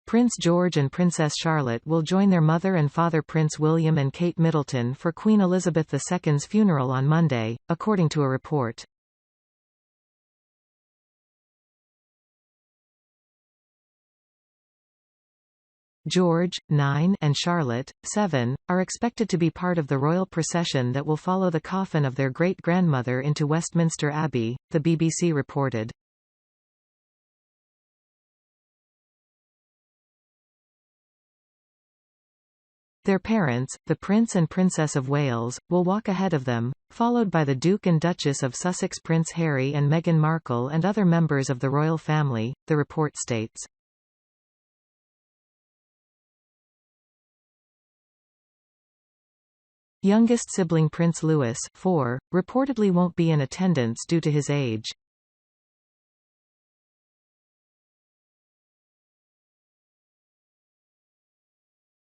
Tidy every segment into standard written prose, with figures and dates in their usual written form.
Prince George and Princess Charlotte will join their mother and father Prince William and Kate Middleton for Queen Elizabeth II's funeral on Monday, according to a report. George, 9, and Charlotte, 7, are expected to be part of the royal procession that will follow the coffin of their great-grandmother into Westminster Abbey, the BBC reported. Their parents, the Prince and Princess of Wales, will walk ahead of them, followed by the Duke and Duchess of Sussex, Prince Harry and Meghan Markle, and other members of the royal family, the report states. Youngest sibling Prince Louis, 4, reportedly won't be in attendance due to his age.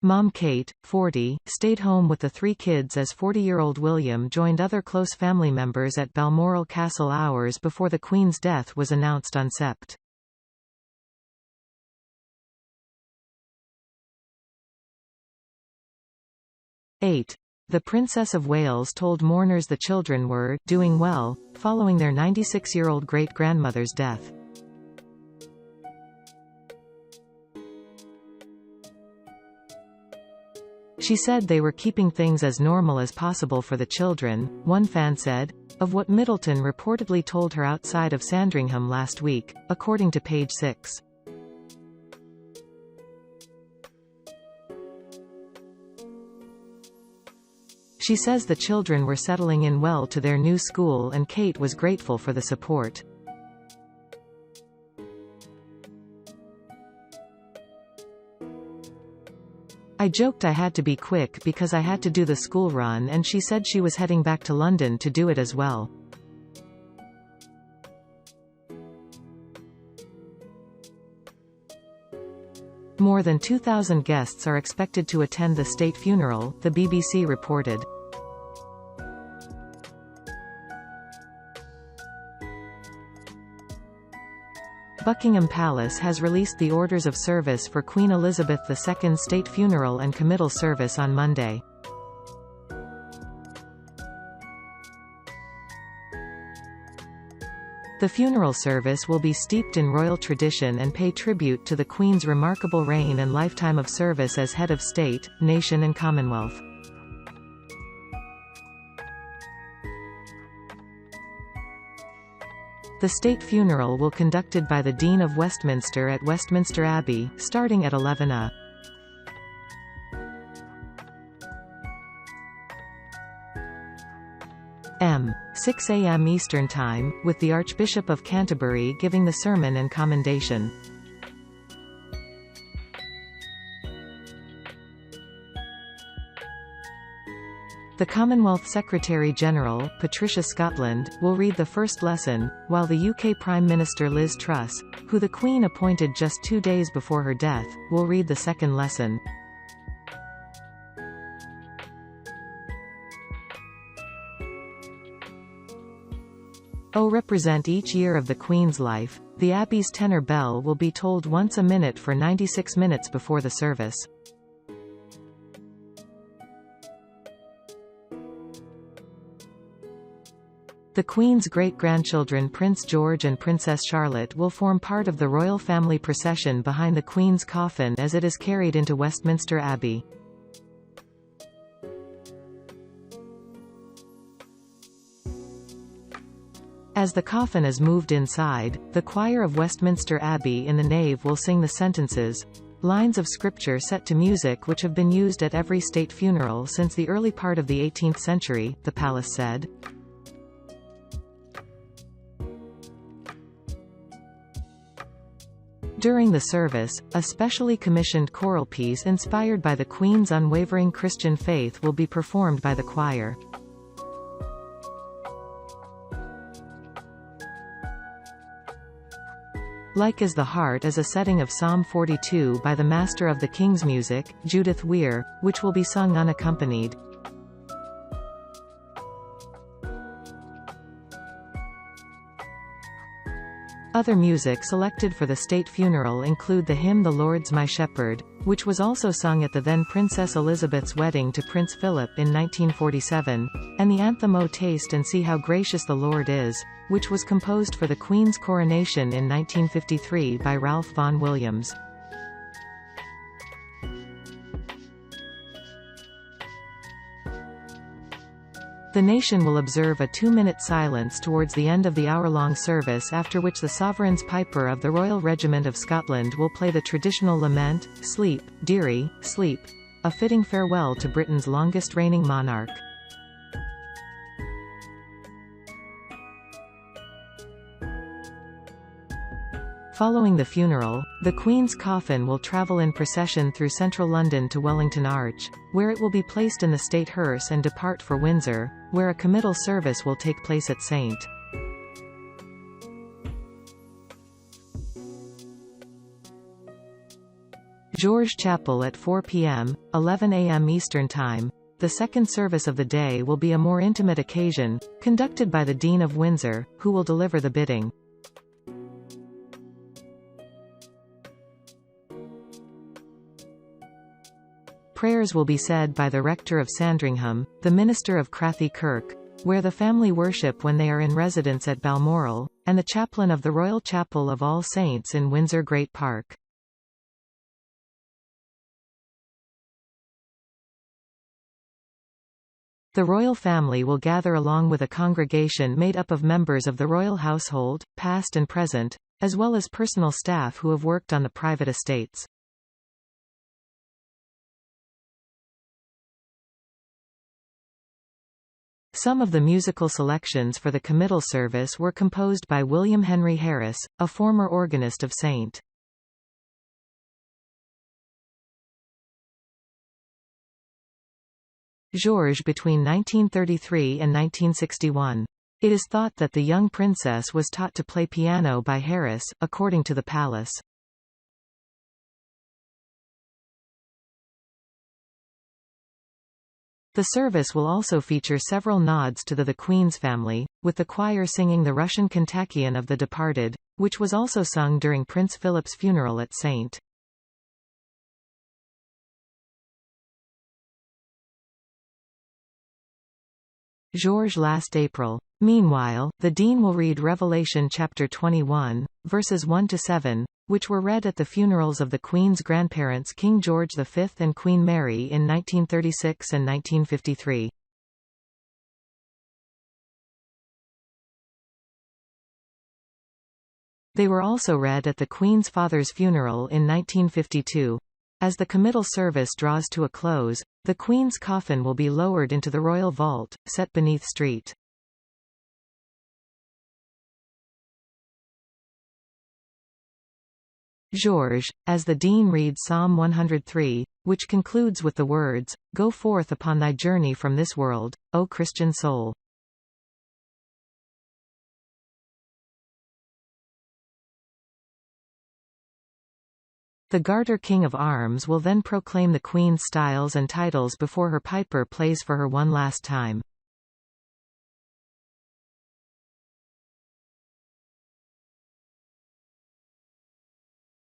Mom Kate, 40, stayed home with the 3 kids as 40-year-old William joined other close family members at Balmoral Castle hours before the Queen's death was announced on Sept. The Princess of Wales told mourners the children were doing well, following their 96-year-old great-grandmother's death. She said they were keeping things as normal as possible for the children, one fan said, of what Middleton reportedly told her outside of Sandringham last week, according to Page 6. She says the children were settling in well to their new school and Kate was grateful for the support. I joked I had to be quick because I had to do the school run, and she said she was heading back to London to do it as well. More than 2,000 guests are expected to attend the state funeral, the BBC reported. Buckingham Palace has released the orders of service for Queen Elizabeth II's state funeral and committal service on Monday. The funeral service will be steeped in royal tradition and pay tribute to the Queen's remarkable reign and lifetime of service as head of state, nation and Commonwealth. The state funeral will be conducted by the Dean of Westminster at Westminster Abbey, starting at 11 a.m. 6 a.m. Eastern Time, with the Archbishop of Canterbury giving the sermon and commendation. The Commonwealth Secretary-General, Patricia Scotland, will read the first lesson, while the UK Prime Minister Liz Truss, who the Queen appointed just 2 days before her death, will read the second lesson. Represent each year of the Queen's life. The Abbey's tenor bell will be tolled once a minute for 96 minutes before the service. The Queen's great-grandchildren Prince George and Princess Charlotte will form part of the royal family procession behind the Queen's coffin as it is carried into Westminster Abbey. As the coffin is moved inside, the choir of Westminster Abbey in the nave will sing the sentences, lines of scripture set to music which have been used at every state funeral since the early part of the 18th century, the palace said. During the service, a specially commissioned choral piece inspired by the Queen's unwavering Christian faith will be performed by the choir. Like as the Heart is a setting of Psalm 42 by the Master of the King's Music, Judith Weir, which will be sung unaccompanied. Other music selected for the state funeral include the hymn The Lord's My Shepherd, which was also sung at the then Princess Elizabeth's wedding to Prince Philip in 1947, and the anthem O Taste and See How Gracious the Lord Is, which was composed for the Queen's coronation in 1953 by Ralph Vaughan Williams. The nation will observe a 2-minute silence towards the end of the hour-long service, after which the Sovereign's Piper of the Royal Regiment of Scotland will play the traditional lament, Sleep, Dearie, Sleep, a fitting farewell to Britain's longest-reigning monarch. Following the funeral, the Queen's coffin will travel in procession through central London to Wellington Arch, where it will be placed in the state hearse and depart for Windsor, where a committal service will take place at St. George Chapel at 4 p.m., 11 a.m. Eastern Time. The second service of the day will be a more intimate occasion, conducted by the Dean of Windsor, who will deliver the bidding. Prayers will be said by the rector of Sandringham, the minister of Crathy Kirk, where the family worship when they are in residence at Balmoral, and the chaplain of the Royal Chapel of All Saints in Windsor Great Park. The royal family will gather along with a congregation made up of members of the royal household, past and present, as well as personal staff who have worked on the private estates. Some of the musical selections for the committal service were composed by William Henry Harris, a former organist of St. Georges between 1933 and 1961. It is thought that the young princess was taught to play piano by Harris, according to the palace. The service will also feature several nods to the Queen's family, with the choir singing the Russian Kontakion of the Departed, which was also sung during Prince Philip's funeral at St. Georges last April. Meanwhile, the Dean will read Revelation chapter 21, verses 1-7, which were read at the funerals of the Queen's grandparents King George V and Queen Mary in 1936 and 1953. They were also read at the Queen's father's funeral in 1952. As the committal service draws to a close, the Queen's coffin will be lowered into the royal vault, set beneath St. Georges, as the Dean reads Psalm 103, which concludes with the words, "Go forth upon thy journey from this world, O Christian soul." The Garter King of Arms will then proclaim the Queen's styles and titles before her piper plays for her one last time.